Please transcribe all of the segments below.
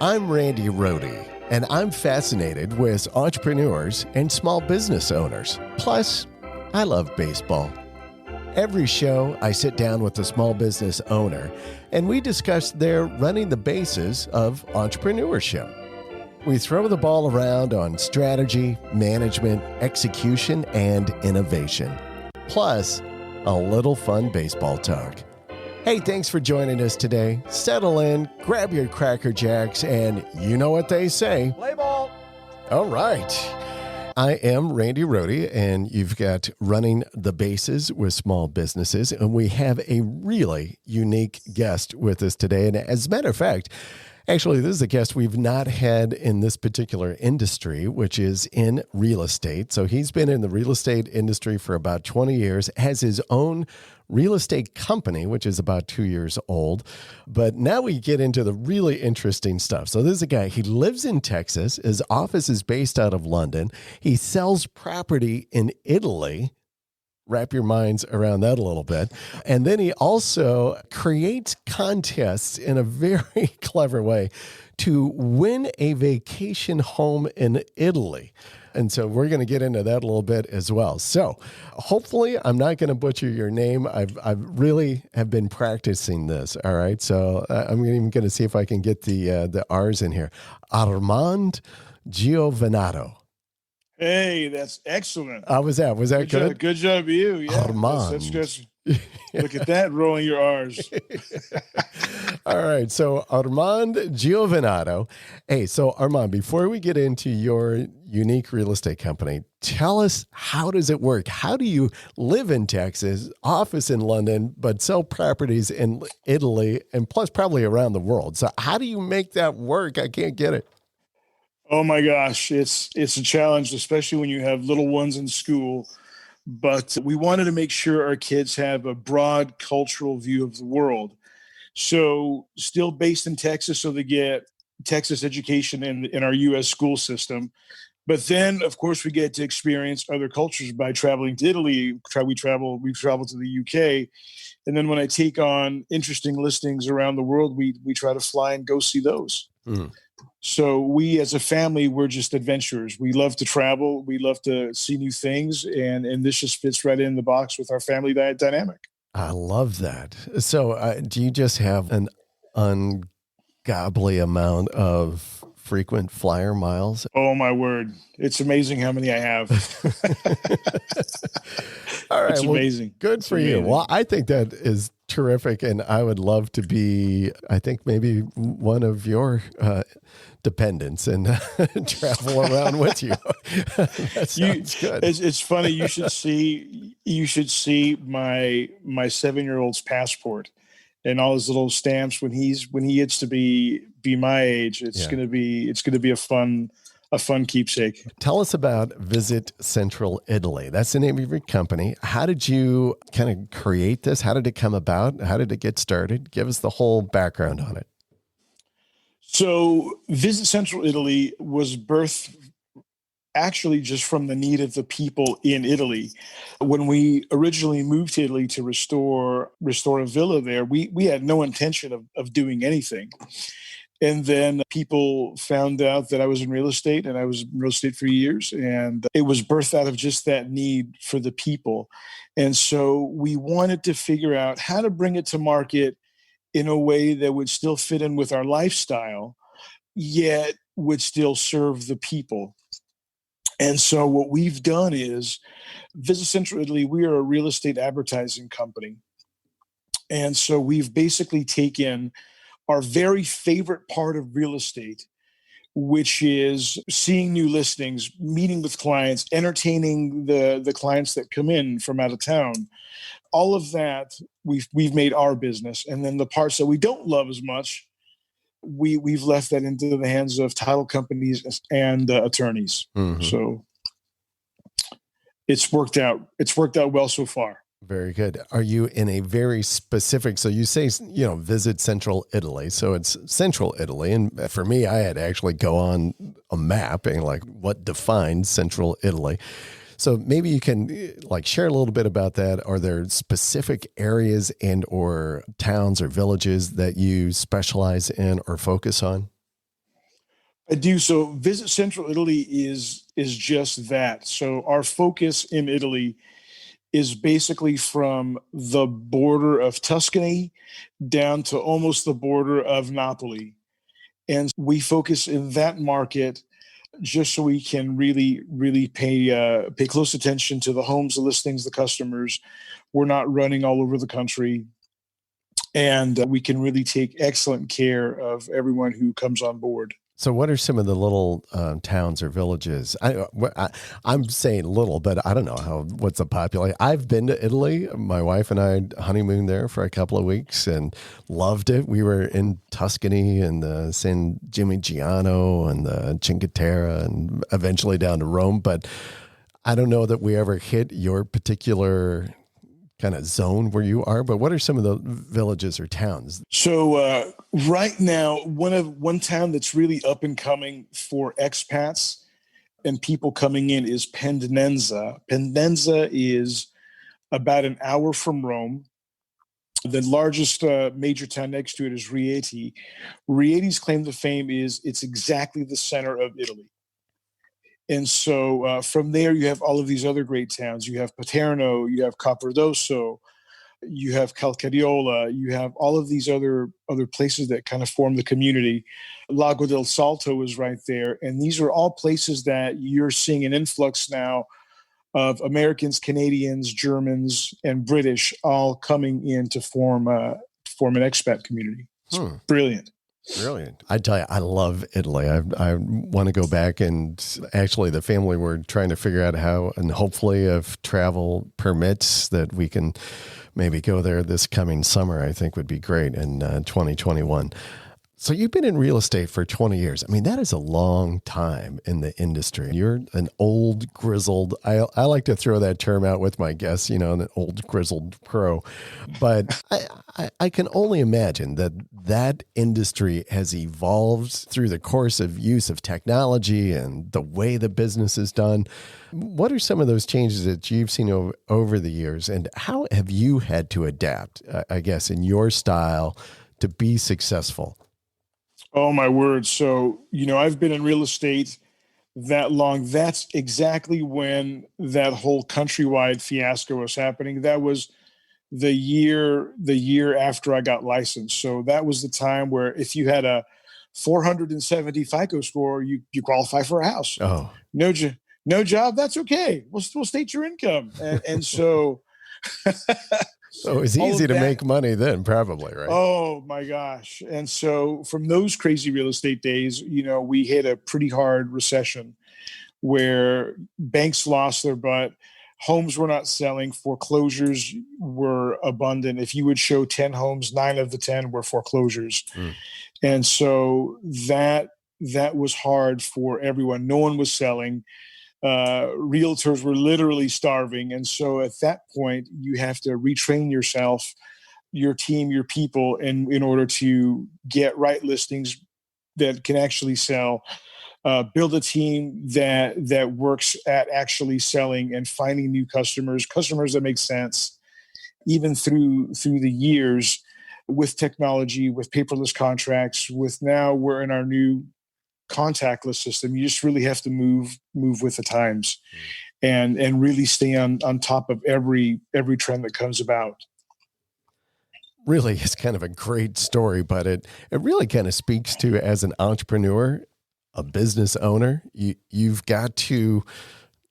I'm Randy Rohde, and I'm fascinated with entrepreneurs and small business owners. Plus, I love baseball. Every show, I sit down with a small business owner, and we discuss their running the bases of entrepreneurship. We throw the ball around on strategy, management, execution, and innovation. Plus, a little fun baseball talk. Hey, thanks for joining us today. Settle in, grab your Cracker Jacks, and you know what they say. Play ball. All right. I am Randy Rohde, and you've got Running the Bases with Small Businesses, and we have a really unique guest with us today. And as a matter of fact, actually, this is a guest we've not had in this particular industry, which is in real estate. So he's been in the real estate industry for about 20 years, has his own real estate company, which is about 2 years old. But now we get into the really interesting stuff. So this is a guy, he lives in Texas. His office is based out of London. He sells property in Italy. Wrap your minds around that a little bit. And then he also creates contests in a very clever way to win a vacation home in Italy. And so we're going to get into that a little bit as well. So hopefully I'm not going to butcher your name. I've really have been practicing this. All right. So I'm even going to see if I can get the R's in here. Armand Giovannotto. Hey, that's excellent. How was that? Was that good? Good job, you. Yeah, Armand. that's good. Look at that, rolling your R's. All right. So Armand Giovannotto. Hey, so Armand, before we get into your unique real estate company, tell us, how does it work? How do you live in Texas, office in London, but sell properties in Italy and plus probably around the world? So how do you make that work? I can't get it. Oh my gosh, it's a challenge, especially when you have little ones in school. But we wanted to make sure our kids have a broad cultural view of the world. So still based in Texas, so they get Texas education in our U.S. school system. But then, of course, we get to experience other cultures by traveling to Italy. We've traveled to the UK. And then when I take on interesting listings around the world, we try to fly and go see those. Mm. So we, as a family, we're just adventurers. We love to travel. We love to see new things. And this just fits right in the box with our family dynamic. I love that. So do you just have an ungodly amount of frequent flyer miles? Oh, my word. It's amazing how many I have. All right. It's amazing. Good for you. Well, I think that is terrific. And I would love to be, I think, maybe one of your dependents and travel around with you. That sounds good. It's funny. You should see my 7-year-old's passport and all his little stamps when he gets to be my age. It's going to be a fun keepsake. Tell us about Visit Central Italy. That's the name of your company. How did you kind of create this? How did it come about? How did it get started? Give us the whole background on it. So Visit Central Italy was birthed actually just from the need of the people in Italy. When we originally moved to Italy to restore a villa there, we had no intention of doing anything. And then people found out that I was in real estate, and I was in real estate for years. And it was birthed out of just that need for the people. And so we wanted to figure out how to bring it to market in a way that would still fit in with our lifestyle, yet would still serve the people. And so what we've done is Visit Central Italy, we are a real estate advertising company. And so we've basically taken our very favorite part of real estate, which is seeing new listings, meeting with clients, entertaining the clients that come in from out of town. All of that we've made our business. And then the parts that we don't love as much, we've left that into the hands of title companies and attorneys. Mm-hmm. So it's worked out well so far. Very good. Are you in a very specific, so you say, Visit Central Italy. So it's Central Italy. And for me, I had to actually go on a map and what defines Central Italy. So maybe you can share a little bit about that. Are there specific areas or towns or villages that you specialize in or focus on? I do. So Visit Central Italy is just that. So our focus in Italy is basically from the border of Tuscany down to almost the border of Napoli. And we focus in that market just so we can really pay close attention to the homes, the listings, the customers. We're not running all over the country, and we can really take excellent care of everyone who comes on board. So, what are some of the little towns or villages? I'm saying little, but I don't know what's the population. I've been to Italy. My wife and I honeymooned there for a couple of weeks and loved it. We were in Tuscany and the San Gimignano and the Cinque Terre and eventually down to Rome. But I don't know that we ever hit your particular kind of zone where you are, but what are some of the villages or towns? So right now, one town that's really up and coming for expats and people coming in is Pendenza. Pendenza is about an hour from Rome. The largest major town next to it is Rieti. Rieti's claim to fame is it's exactly the center of Italy. And so from there, you have all of these other great towns. You have Paterno, you have Capordoso, you have Calcariola, you have all of these other places that kind of form the community. Lago del Salto is right there. And these are all places that you're seeing an influx now of Americans, Canadians, Germans, and British all coming in to form an expat community. It's brilliant. Brilliant. I tell you, I love Italy. I want to go back, and actually the family were trying to figure out how, and hopefully if travel permits, that we can maybe go there this coming summer. I think would be great in 2021. So you've been in real estate for 20 years. I mean, that is a long time in the industry. You're an old grizzled, I like to throw that term out with my guests, an old grizzled pro. But I can only imagine that industry has evolved through the course of use of technology and the way the business is done. What are some of those changes that you've seen over the years, and how have you had to adapt, I guess, in your style to be successful? Oh, my word. So, I've been in real estate that long. That's exactly when that whole countrywide fiasco was happening. That was the year after I got licensed. So that was the time where if you had a 470 FICO score, you qualify for a house. Oh, No job. That's okay. We'll state your income. And so so it was easy to make money then, probably, right? Oh my gosh. And so from those crazy real estate days, we hit a pretty hard recession where banks lost their butt. Homes were not selling. Foreclosures were abundant. If you would show 10 homes, 9 of the 10 were foreclosures. And so that was hard for everyone. No one was selling. Realtors were literally starving. And so at that point, you have to retrain yourself, your team, your people, in order to get right listings that can actually sell. Build a team that works at actually selling and finding new customers that make sense, even through the years with technology, with paperless contracts. With now we're in our new contactless system. You just really have to move with the times, and really stay on top of every trend that comes about. Really, it's kind of a great story, but it really kind of speaks to, as an entrepreneur, a business owner, you've got to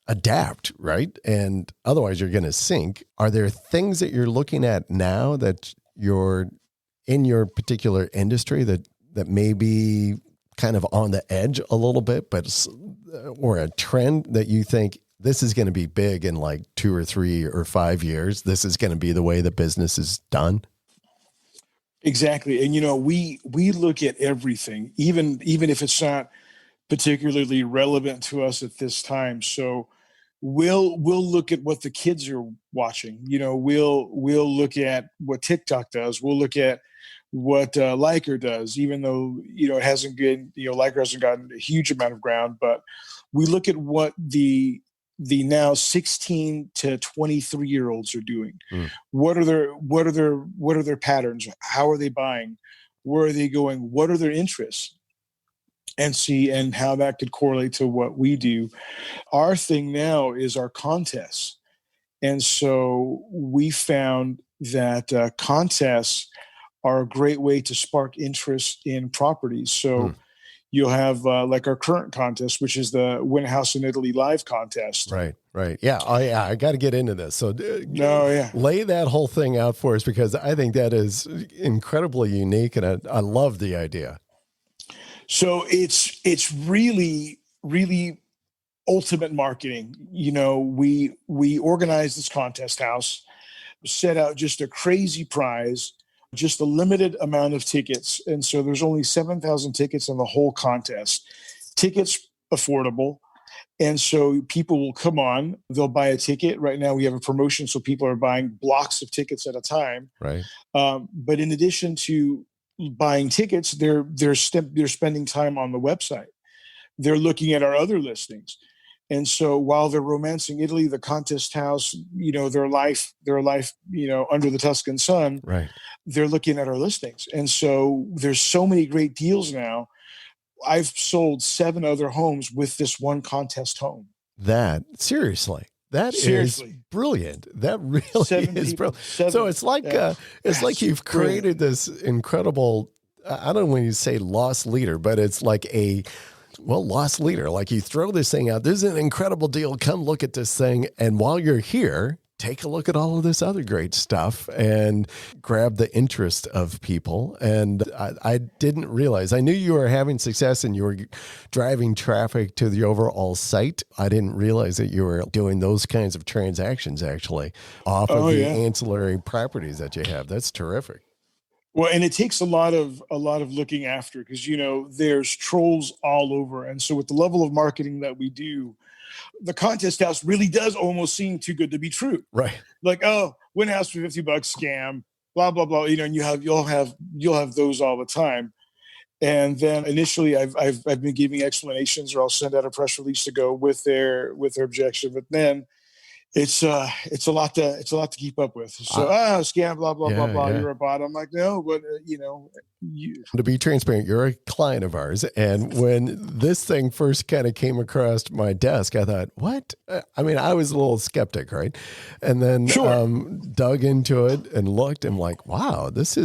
adapt, right? And otherwise you're going to sink. Are there things that you're looking at now that you're in your particular industry that may be kind of on the edge a little bit, or a trend that you think this is going to be big in like 2 or 3 or 5 years? This is going to be the way the business is done. Exactly. And we look at everything, even if it's not particularly relevant to us at this time. So we'll look at what the kids are watching. We'll look at what TikTok does. We'll look at what Liker does, even though it hasn't been, Liker hasn't gotten a huge amount of ground. But we look at what the now 16 to 23-year-olds are doing. What are their patterns? How are they buying? Where are they going? What are their interests? and see and how that could correlate to what we do. Our thing now is our contests. And so we found that contests are a great way to spark interest in properties. So you'll have like our current contest, which is the Win a House in Italy live contest. Right. Yeah. Oh, yeah. I got to get into this. So yeah. Lay that whole thing out for us, because I think that is incredibly unique, and I love the idea. So it's really, really ultimate marketing. We organized this contest house, set out just a crazy prize, just a limited amount of tickets. And so there's only 7,000 tickets in the whole contest. Tickets affordable. And so people will come on, they'll buy a ticket. Right now we have a promotion, so people are buying blocks of tickets at a time. Right. But in addition to buying tickets, they're spending time on the website. They're looking at our other listings. And so while they're romancing Italy, the contest house, their life, under the Tuscan sun, right, they're looking at our listings. And so there's so many great deals now. I've sold 7 other homes with this one contest home. Seriously. That is brilliant. That really is brilliant. So it's like like you've created this incredible, I don't know when you say lost leader, but it's like lost leader. Like you throw this thing out. This is an incredible deal. Come look at this thing. And while you're here, take a look at all of this other great stuff and grab the interest of people. And I didn't realize, I knew you were having success and you were driving traffic to the overall site. I didn't realize that you were doing those kinds of transactions actually off of the ancillary properties that you have. That's terrific. Well, and it takes a lot of looking after, because, there's trolls all over. And so with the level of marketing that we do, the contest house really does almost seem too good to be true. Right. Like, win a house for $50, scam, blah, blah, blah. And you'll have those all the time. And then initially I've been giving explanations, or I'll send out a press release to go with their objection. But then it's a lot to keep up with. So scam, blah, blah, blah, blah. You're a bot. I'm like, no, but to be transparent, you're a client of ours. And when this thing first kind of came across my desk, I thought, what? I mean, I was a little skeptic, right? And then dug into it and looked and like, wow, this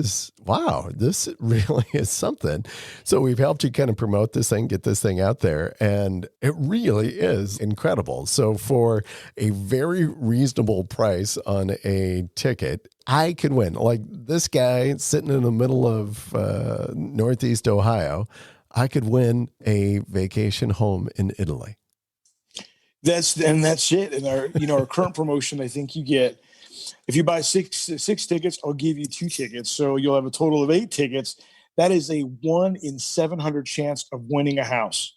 really is something. So we've helped you kind of promote this thing, get this thing out there. And it really is incredible. So for a very reasonable price on a ticket, I could win. Like this guy sitting in the middle of Northeast Ohio, I could win a vacation home in Italy. That's it. And our current promotion, I think you get, if you buy six tickets, I'll give you 2 tickets. So you'll have a total of 8 tickets. That is a 1 in 700 chance of winning a house.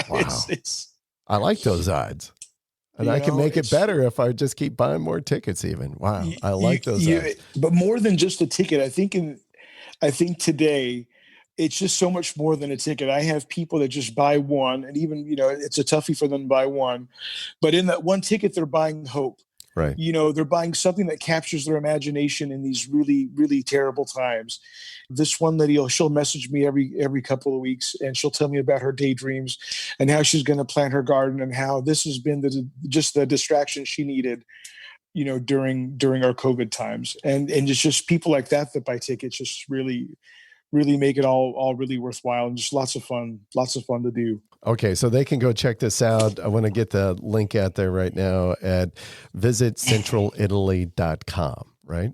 Wow. I like those odds. And I can make it better if I just keep buying more tickets even. Wow. I like those odds. But more than just a ticket, I think today it's just so much more than a ticket. I have people that just buy one, and even, it's a toughie for them to buy one. But in that one ticket, they're buying hope. Right. They're buying something that captures their imagination in these really, really terrible times. This one lady, she'll message me every couple of weeks, and she'll tell me about her daydreams and how she's going to plant her garden, and how this has been just the distraction she needed, during our COVID times. And it's just people like that buy tickets, just really, really make it all really worthwhile, and just lots of fun to do. Okay, so they can go check this out. I want to get the link out there right now at visitcentralitaly.com, right?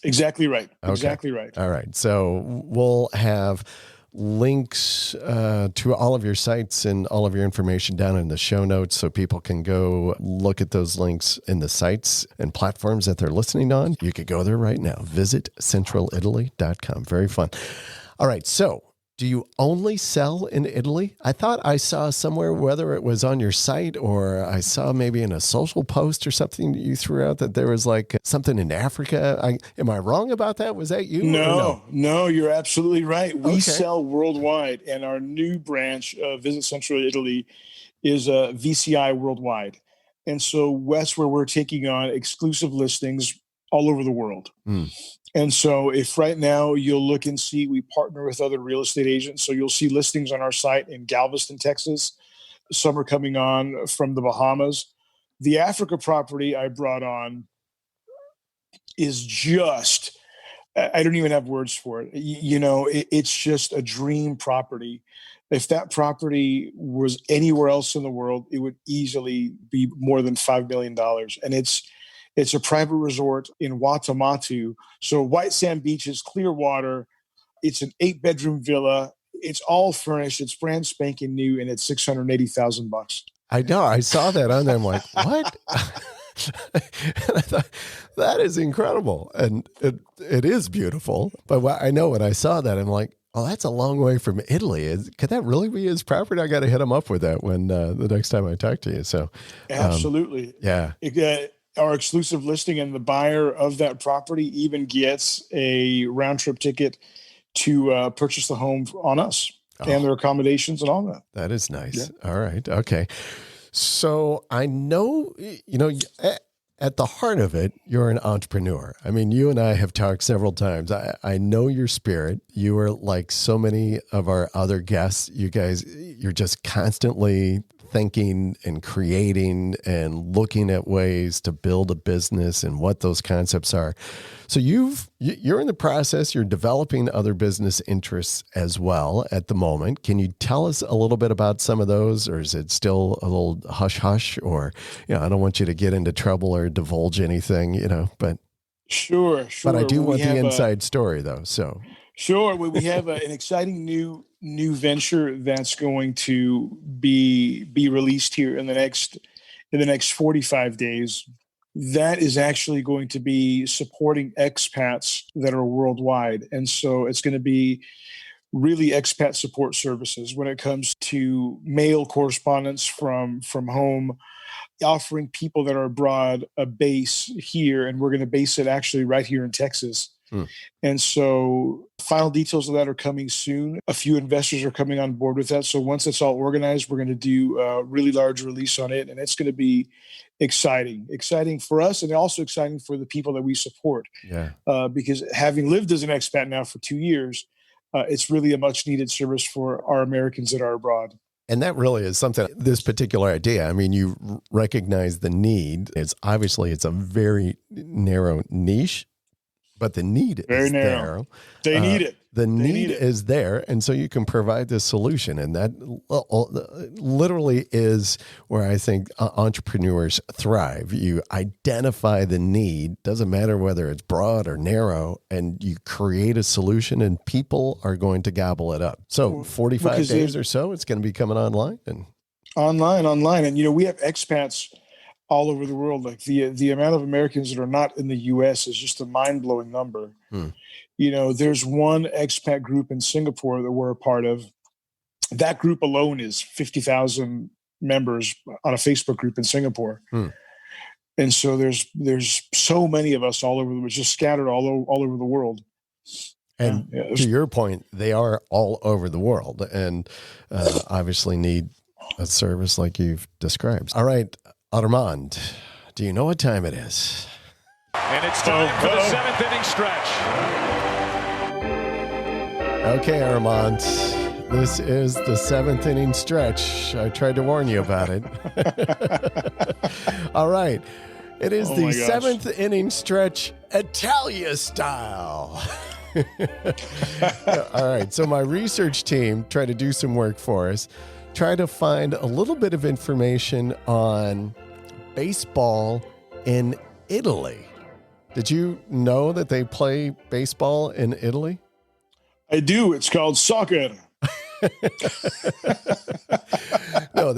Exactly right. Okay. Exactly right. All right. So we'll have links to all of your sites and all of your information down in the show notes, so people can go look at those links in the sites and platforms that they're listening on. You could go there right now. Visitcentralitaly.com. Very fun. All right. So do you only sell in Italy? I thought I saw somewhere, whether it was on your site or I saw maybe in a social post or something you threw out, that there was like something in Africa. Am I wrong about that? Was that you? No, you're absolutely right. We sell worldwide, and our new branch, Visit Central Italy, is VCI worldwide. And so that's where we're taking on exclusive listings all over the world. And so if right now you'll look and see, we partner with other real estate agents. So you'll see listings on our site in Galveston, Texas. Some are coming on from the Bahamas. The Africa property I brought on is just, I don't even have words for it. It's just a dream property. If that property was anywhere else in the world, it would easily be more than $5 million. And it's a private resort in Watamatu. So white sand beaches, clear water. It's an 8-bedroom villa. It's all furnished. It's brand spanking new, and it's $680,000. I know. I saw that on there. I'm like, what? And I thought, that is incredible. And it is beautiful. But I know when I saw that, I'm like, oh, that's a long way from Italy. Could that really be his property? I got to hit him up with that when the next time I talk to you. So, absolutely. Yeah. Our exclusive listing, and the buyer of that property even gets a round trip ticket to purchase the home on us and their accommodations and all that. That is nice. Yeah. All right. Okay. So I know, at the heart of it, you're an entrepreneur. I mean, you and I have talked several times. I know your spirit. You are like so many of our other guests. You guys, you're just constantly thinking and creating and looking at ways to build a business and what those concepts are. So you're in the process, you're developing other business interests as well at the moment. Can you tell us a little bit about some of those, or is it still a little hush hush, or, I don't want you to get into trouble or divulge anything, but Sure. But I do want the inside story though. So sure. We have an exciting new venture that's going to be released here in the next 45 days. That is actually going to be supporting expats that are worldwide. And so it's going to be really expat support services when it comes to mail correspondence from home, offering people that are abroad a base here. And we're going to base it actually right here in Texas. And so final details of that are coming soon. A few investors are coming on board with that. So once it's all organized, we're going to do a really large release on it. And it's going to be exciting for us, and also exciting for the people that we support. Yeah. Because having lived as an expat now for 2 years, it's really a much needed service for our Americans that are abroad. And that really is something, this particular idea. I mean, you recognize the need. It's a very narrow niche. But the need is there. They need it. The need is there. And so you can provide this solution. And that literally is where I think entrepreneurs thrive. You identify the need, doesn't matter whether it's broad or narrow, and you create a solution and people are going to gobble it up. So 45 days or so, it's going to be coming online. Online. And, we have expats all over the world. Like the amount of Americans that are not in the U.S. is just a mind-blowing number. There's one expat group in Singapore that we're a part of. That group alone is 50,000 members on a Facebook group in Singapore. And so there's so many of us all over, just scattered all over the world. And to your point, they are all over the world and obviously need a service like you've described. All right, Armand, do you know what time it is? And it's time for the 7th inning stretch. Okay, Armand, this is the 7th inning stretch. I tried to warn you about it. All right. It is the 7th inning stretch, Italia style. All right. So my research team tried to do some work for us, try to find a little bit of information on baseball in Italy. Did you know that they play baseball in Italy? I do. It's called soccer. No,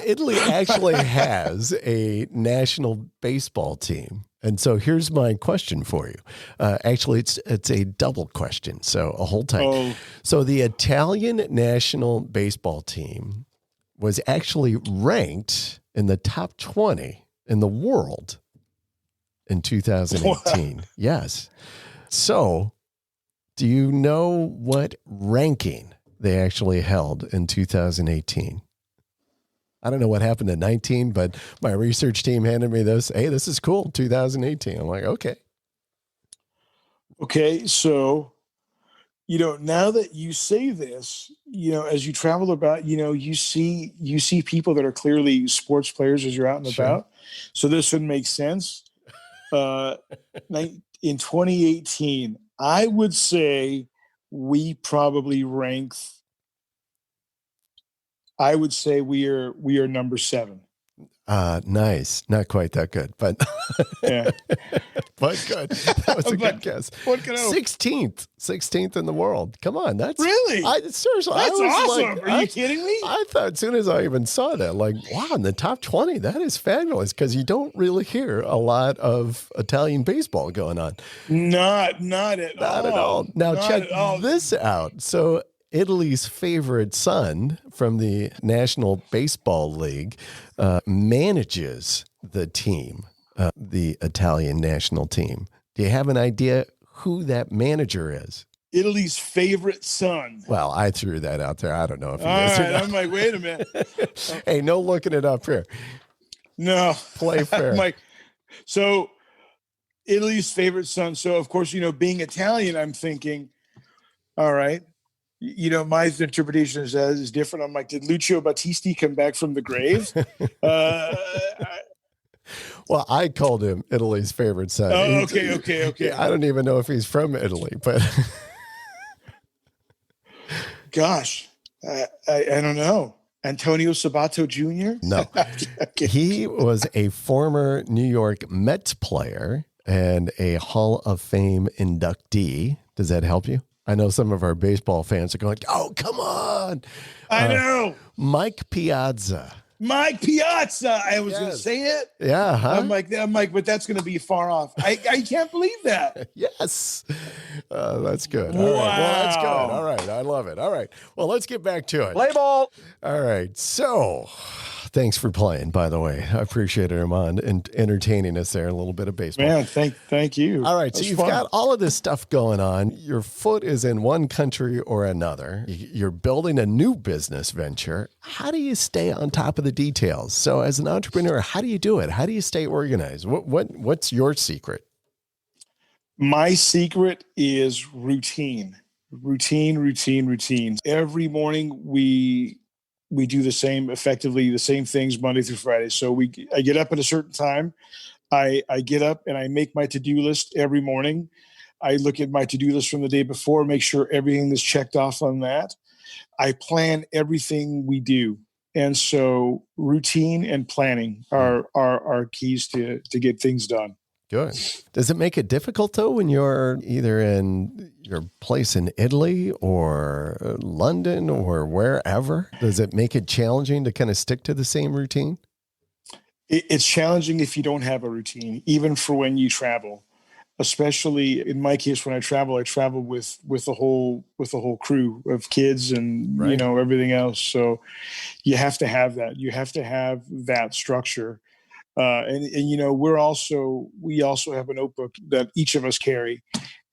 Italy actually has a national baseball team. And so here's my question for you. Actually, it's a double question, so hold tight. Oh. So the Italian national baseball team was actually ranked in the top 20 in the world in 2018. What? Yes. So do you know what ranking they actually held in 2018? I don't know what happened in 19, but my research team handed me this. Hey, this is cool. 2018. I'm like, okay. Okay, so now that you say this, as you travel about, you see people that are clearly sports players as you're out and Sure. about. So this would make sense. In 2018, I would say we probably rank. I would say we are number 7. Nice. Not quite that good, but Yeah. but good. That was a good guess. What can I 16th in the world. Come on, that's really? Seriously, That's I was awesome. like, Are you kidding me? I thought as soon as I even saw that, like, wow, in the top 20, that is fabulous because you don't really hear a lot of Italian baseball going on. Not at all. Now Not check at all. this out. So Italy's favorite son from the National Baseball League manages the team, the Italian national team. Do you have an idea who that manager is? Italy's favorite son. Well, I threw that out there. I don't know if he All is or right, not. I'm like, wait a minute. Hey, no looking it up here. No. Play fair. I'm like, so Italy's favorite son. So, of course, being Italian, I'm thinking, all right, my interpretation is different. I'm like, did Lucio Battisti come back from the grave? Well, I called him Italy's favorite son. Oh, okay. I don't even know if he's from Italy, but gosh, I don't know. Antonio Sabato Jr.? No. Okay. He was a former New York Mets player and a Hall of Fame inductee. Does that help you? I know some of our baseball fans are going, oh, come on. I know. Mike Piazza. Mike Piazza. I was going to say it. Yeah. Huh? I'm like, but that's going to be far off. I can't believe that. Yes. That's good. Wow. All right. Well, that's good. All right. I love it. All right. Well, let's get back to it. Play ball. All right. So thanks for playing, by the way. I appreciate it, Armand, and entertaining us there, a little bit of baseball. Man, thank you. All right. So you've got all of this stuff going on. Your foot is in one country or another. You're building a new business venture. How do you stay on top of the details? So as an entrepreneur, how do you do it? How do you stay organized? What's your secret? My secret is routine. Every morning we do the same things Monday through Friday. So I get up at a certain time. I get up and I make my to-do list every morning. I look at my to-do list from the day before, make sure everything is checked off on that. I plan everything we do. And so routine and planning are keys to get things done. Good. Does it make it difficult, though, when you're either in your place in Italy or London or wherever? Does it make it challenging to kind of stick to the same routine? It's challenging if you don't have a routine, even for when you travel. Especially in my case, when I travel with the whole crew of kids and right. Everything else. So you have to have that. You have to have that structure. And we also have a notebook that each of us carry.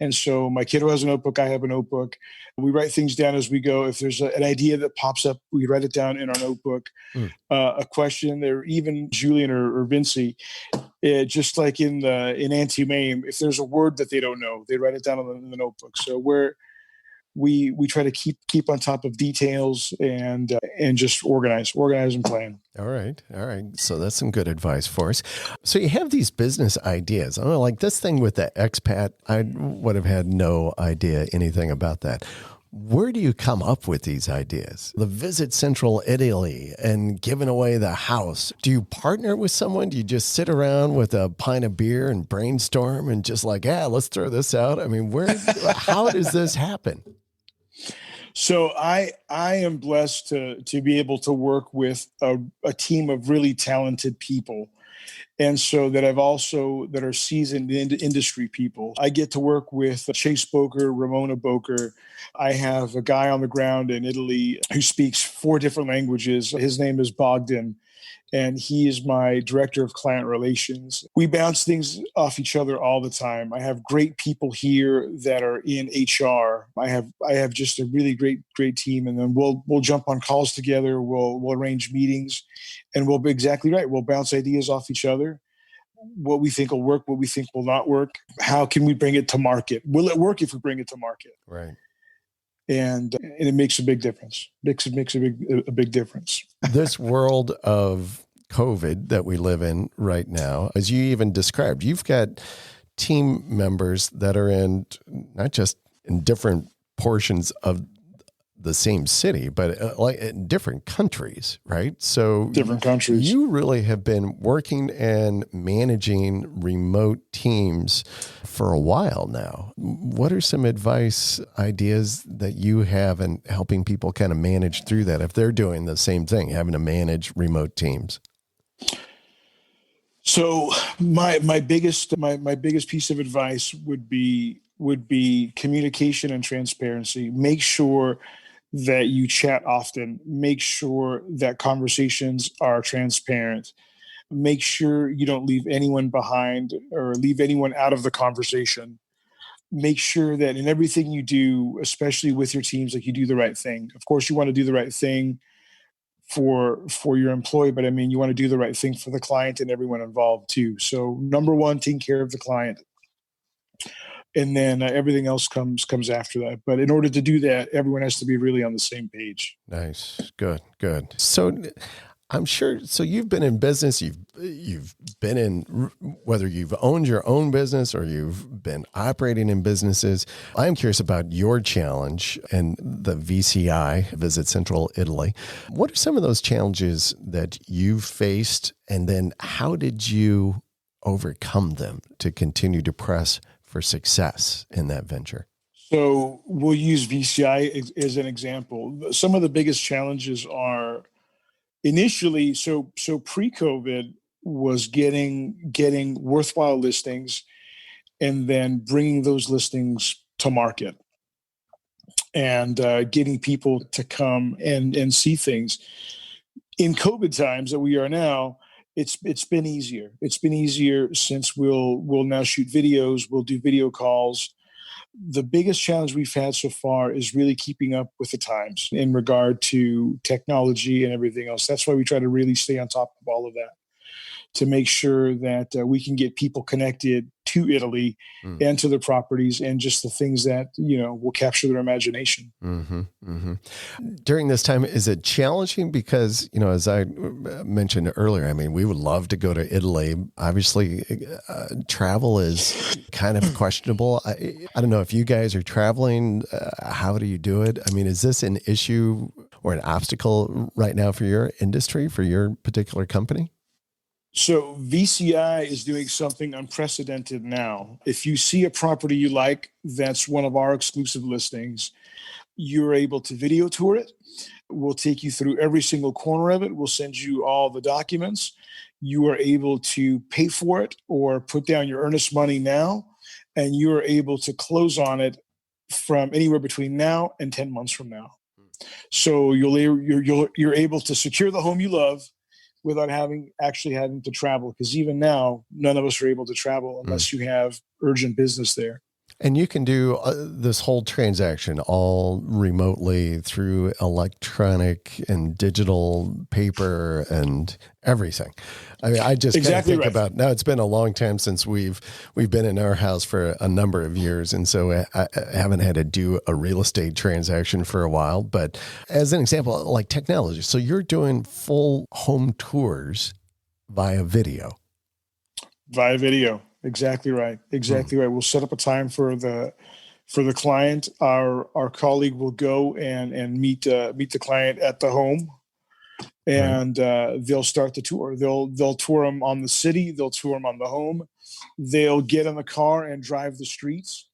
And so my kiddo has a notebook. I have a notebook. We write things down as we go. If there's an idea that pops up, we write it down in our notebook. A question, or even Julian or Vinci, just like in Auntie Mame, if there's a word that they don't know, they write it down in the notebook. So we try to keep on top of details and just organize and plan. All right. So that's some good advice for us. So you have these business ideas. I don't know, like this thing with the expat, I would have had no idea anything about that. Where do you come up with these ideas? The Visit Central Italy and giving away the house. Do you partner with someone? Do you just sit around with a pint of beer and brainstorm and just like, let's throw this out? I mean, how does this happen? So I am blessed to be able to work with a team of really talented people. And so that are seasoned industry people. I get to work with Chase Boker, Ramona Boker. I have a guy on the ground in Italy who speaks 4 different languages. His name is Bogdan, and he is my director of client relations. We bounce things off each other all the time. I have great people here that are in HR. I have just a really great team, and then we'll jump on calls together. We'll arrange meetings, and we'll be exactly right. We'll bounce ideas off each other. what we think will work, what we think will not work. How can we bring it to market? Will it work if we bring it to market? Right. And it makes a big difference. Makes a big difference. This world of COVID that we live in right now, as you even described, you've got team members that are in not just in different portions of the same city, but like in different countries, right? So different countries. You really have been working and managing remote teams for a while now. What are some advice, ideas that you have in helping people kind of manage through that if they're doing the same thing, having to manage remote teams? So my biggest piece of advice would be communication and transparency. Make sure that you chat often. Make sure that conversations are transparent. Make sure you don't leave anyone behind or leave anyone out of the conversation. Make sure that in everything you do, especially with your teams, like you do the right thing. Of course, you want to do the right thing for your employee, but I mean, you want to do the right thing for the client and everyone involved too. So number one, taking care of the client. And then everything else comes after that. But in order to do that, everyone has to be really on the same page. Nice. Good. So I'm sure, so you've been in business, you've been in, whether you've owned your own business or you've been operating in businesses. I'm curious about your challenge and the VCI, Visit Central Italy. What are some of those challenges that you've faced? And then how did you overcome them to continue to press for success in that venture? So we'll use VCI as an example. Some of the biggest challenges are initially, so pre-COVID was getting worthwhile listings and then bringing those listings to market and getting people to come and see things. In COVID times that we are now, it's been easier. It's been easier since we'll now shoot videos, we'll do video calls. The biggest challenge we've had so far is really keeping up with the times in regard to technology and everything else. That's why we try to really stay on top of all of that to make sure that we can get people connected to Italy and to the properties and just the things that, will capture their imagination. Mm-hmm, mm-hmm. During this time, is it challenging? Because, as I mentioned earlier, I mean, we would love to go to Italy. Obviously, travel is kind of questionable. I don't know if you guys are traveling. How do you do it? I mean, is this an issue or an obstacle right now for your industry, for your particular company? So VCI is doing something unprecedented now. If you see a property you like, that's one of our exclusive listings, you're able to video tour it. We'll take you through every single corner of it. We'll send you all the documents. You are able to pay for it or put down your earnest money now, and you are able to close on it from anywhere between now and 10 months from now. So you're able to secure the home you love without having to travel. Because even now, none of us are able to travel unless you have urgent business there. And you can do this whole transaction all remotely through electronic and digital paper and everything. I mean, I just exactly think right. about now. It's been a long time since we've been in our house for a number of years, and so I haven't had to do a real estate transaction for a while. But as an example, like technology, so you're doing full home tours via video. Via video. Exactly right. Exactly right. We'll set up a time for the client. Our colleague will go and meet the client at the home, and they'll start the tour. They'll tour them on the city. They'll tour them on the home. They'll get in the car and drive the streets.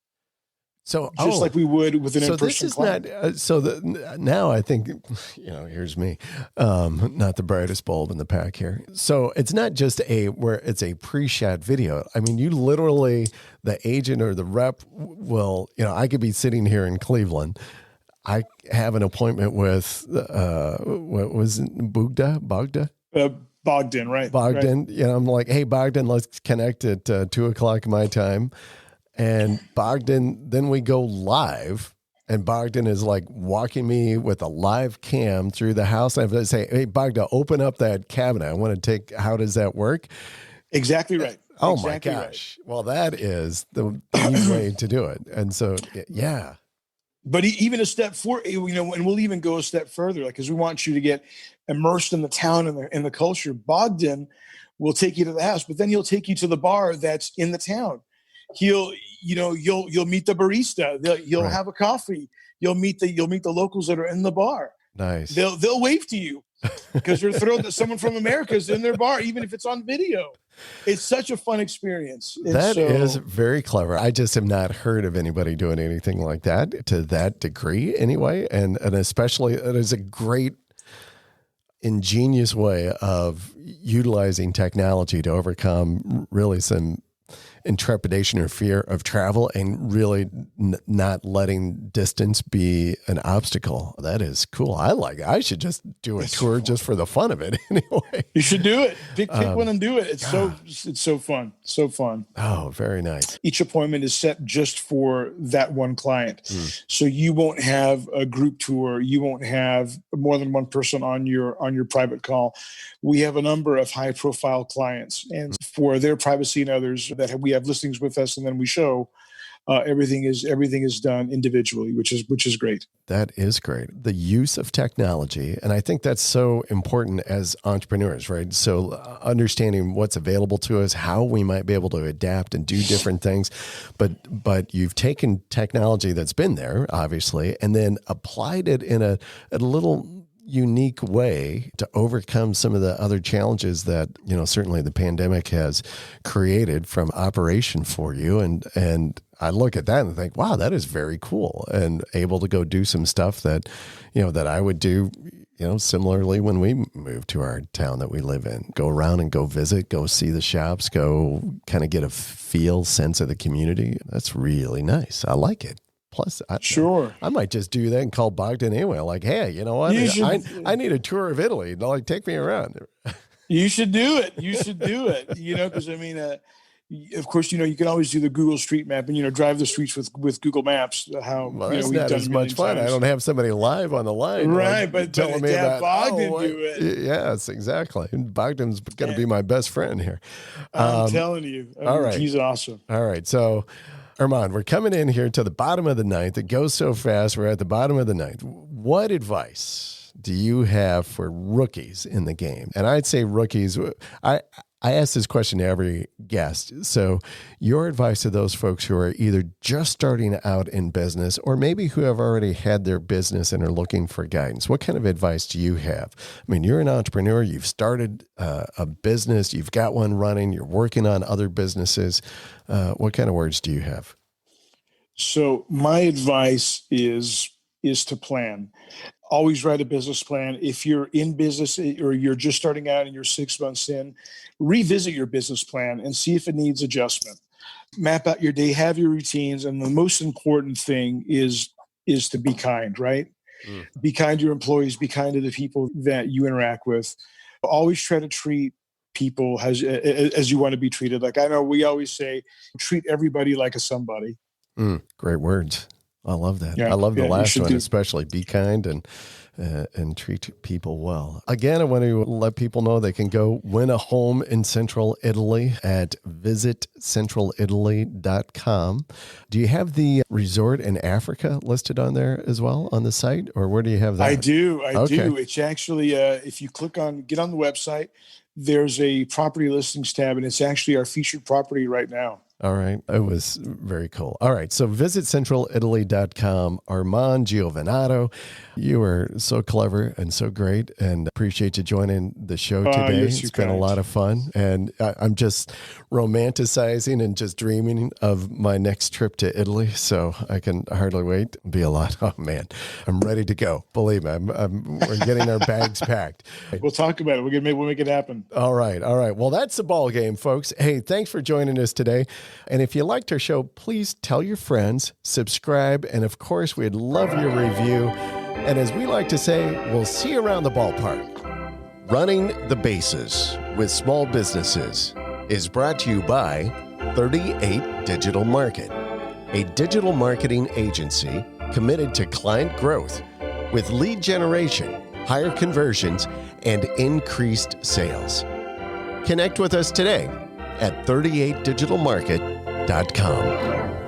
So just like we would with an in-person this is client. Not, now I think, here's me, not the brightest bulb in the pack here. So it's not just where it's a pre-shot video. I mean, you literally, the agent or the rep will, I could be sitting here in Cleveland. I have an appointment with, what was it, Bogda? Bogdan, right. Bogdan. Right. I'm like, hey, Bogdan, let's connect at 2:00 my time. And Bogdan, then we go live, and Bogdan is like walking me with a live cam through the house. I have to say, hey, Bogdan, open up that cabinet. I want to how does that work? Exactly right. Oh Exactly my right. gosh. Well, that is the new way to do it. And so, yeah. But even a step forward, and we'll even go a step further, like, because we want you to get immersed in the town and the culture. Bogdan will take you to the house, but then he'll take you to the bar that's in the town. You'll meet the barista. You'll Right. have a coffee. You'll meet the locals that are in the bar. Nice. They'll wave to you because they're thrilled that someone from America is in their bar, even if it's on video. It's such a fun experience. That is very clever. I just have not heard of anybody doing anything like that to that degree anyway. And especially it is a great, ingenious way of utilizing technology to overcome really some intrepidation or fear of travel and really not letting distance be an obstacle. That is cool. I like it. I should just do a tour just for the fun of it anyway. You should do it. Pick one and do it. It's so fun. So fun. Oh, very nice. Each appointment is set just for that one client. So you won't have a group tour. You won't have more than one person on your private call. We have a number of high profile clients, and for their privacy and others that we have listings with us, and then we show everything is done individually, which is great. That is great. The use of technology. And I think that's so important as entrepreneurs, right? So understanding what's available to us, how we might be able to adapt and do different things. But you've taken technology that's been there, obviously, and then applied it in a little unique way to overcome some of the other challenges that, certainly the pandemic has created from operation for you. And I look at that and think, wow, that is very cool, and able to go do some stuff that, that I would do, similarly when we moved to our town that we live in, go around and go visit, go see the shops, go kind of get a sense of the community. That's really nice. I like it. Plus, I might just do that and call Bogdan anyway. Like, hey, you know what? I need a tour of Italy. Like, take me around. You should do it. Because of course, you can always do the Google Street Map and drive the streets with Google Maps. That's not as much fun. I don't have somebody live on the line, right? But telling me about Bogdan do it. Yes, exactly. And Bogdan's going to be my best friend here. I'm telling you. All right, he's awesome. All right, so. Armand, we're coming in here to the bottom of the ninth. It goes so fast. We're at the bottom of the ninth. What advice do you have for rookies in the game? And I'd say rookies, I ask this question to every guest. So your advice to those folks who are either just starting out in business or maybe who have already had their business and are looking for guidance, what kind of advice do you have? I mean, you're an entrepreneur. You've started a business. You've got one running. You're working on other businesses. What kind of words do you have? So my advice is to plan. Always write a business plan. If you're in business or you're just starting out and you're 6 months in, revisit your business plan and see if it needs adjustment. Map out your day, have your routines. And the most important thing is to be kind, right? Be kind to your employees, be kind to the people that you interact with. Always try to treat people as you want to be treated. Like I know we always say, treat everybody like a somebody. Great words. I love that. Yeah, I love the last one, do. especially be kind and treat people well. Again, I want to let people know they can go win a home in Central Italy at visitcentralitaly.com. Do you have the resort in Africa listed on there as well on the site, or where do you have that? I do. It's actually, if you get on the website, there's a property listings tab, and it's actually our featured property right now. All right. It was very cool. All right. So visit centralitaly.com. Armand Giovannotto, you are so clever and so great, and appreciate you joining the show today. It's been a lot of fun, and I'm just romanticizing and just dreaming of my next trip to Italy. So I can hardly wait. It'll be a lot. Oh man, I'm ready to go. Believe me, we're getting our bags packed. We'll talk about it. We'll make it happen. All right. Well, that's the ball game, folks. Hey, thanks for joining us today. And if you liked our show, please tell your friends, subscribe, and of course, we'd love your review. And as we like to say, we'll see you around the ballpark. Running the Bases with Small Businesses is brought to you by 38 Digital Market, a digital marketing agency committed to client growth with lead generation, higher conversions, and increased sales. Connect with us today at 38digitalmarket.com.